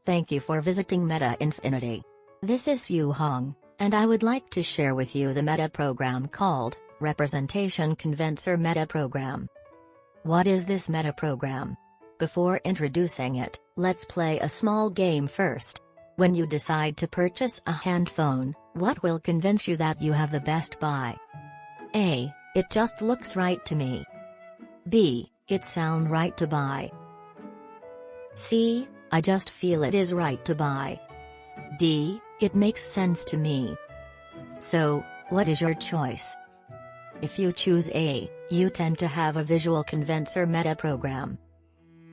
Thank you for visiting Meta Infinity. This is Yu Hong, and I would like to share with you the meta program called Representation Convincer Meta Program. What is this meta program? Before introducing it, let's play a small game first. When you decide to purchase a handphone, what will convince you that you have the best buy? A. It just looks right to me. B. It sound right to buy. C. I just feel it is right to buy. D. It makes sense to me. So, what is your choice? If you choose A, you tend to have a visual convincer meta program.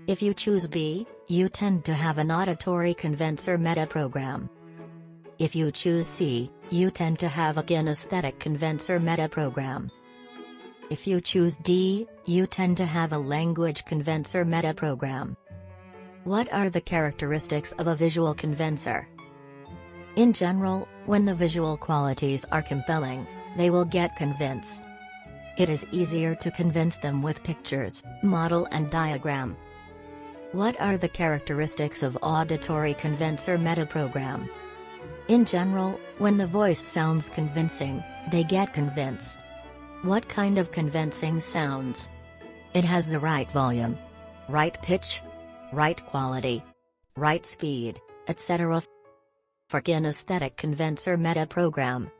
If you choose B, you tend to have an auditory convincer meta program. If you choose C, you tend to have a kinesthetic convincer meta program. If you choose D, you tend to have a language convincer meta program. What are the characteristics of a visual convincer? In general, when the visual qualities are compelling, they will get convinced. It is easier to convince them with pictures, model and diagram. What are the characteristics of auditory convincer meta program? In general, when the voice sounds convincing, they get convinced. What kind of convincing sounds? It has the right volume, right pitch, right quality, right speed, etc. For kinesthetic convincer meta program,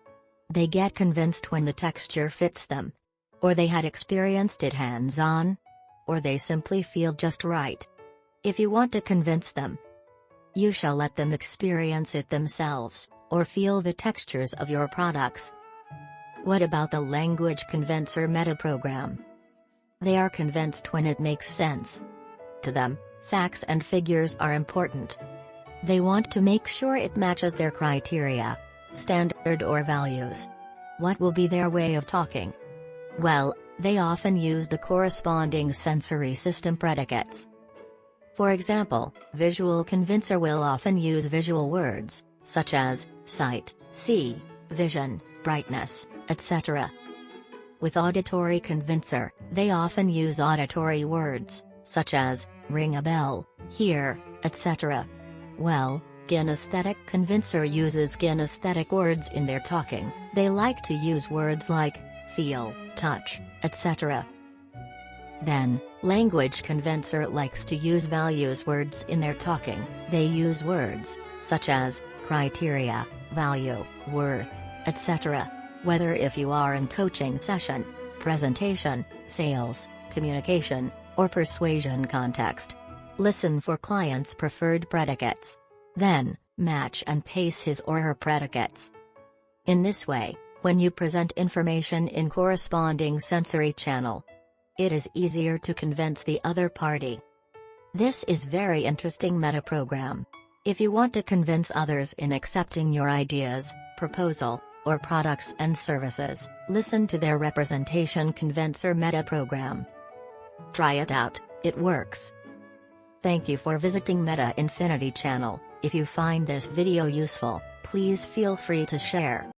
they get convinced when the texture fits them, or they had experienced it hands-on, or they simply feel just right. If you want to convince them, you shall let them experience it themselves, or feel the textures of your products. What about the language convincer meta program? They are convinced when it makes sense. To them, facts and figures are important. They want to make sure it matches their criteria, standard or values. What will be their way of talking? Well, they often use the corresponding sensory system predicates. For example, visual convincer will often use visual words, such as sight, see, vision, brightness, etc. With auditory convincer, they often use auditory words, such as ring a bell, hear, etc. Well, kinesthetic convincer uses kinesthetic words in their talking. They like to use words like feel, touch, etc. Then, language convincer likes to use values words in their talking. They use words, such as criteria, value, worth, etc. Whether if you are in coaching session, presentation, sales, communication, or persuasion context. Listen for client's preferred predicates. Then, match and pace his or her predicates. In this way, when you present information in corresponding sensory channel, it is easier to convince the other party. This is very interesting meta program. If you want to convince others in accepting your ideas, proposal, or products and services, listen to their representation convincer meta program. Try it out, it works. Thank you for visiting Meta Infinity channel. If you find this video useful, please feel free to share.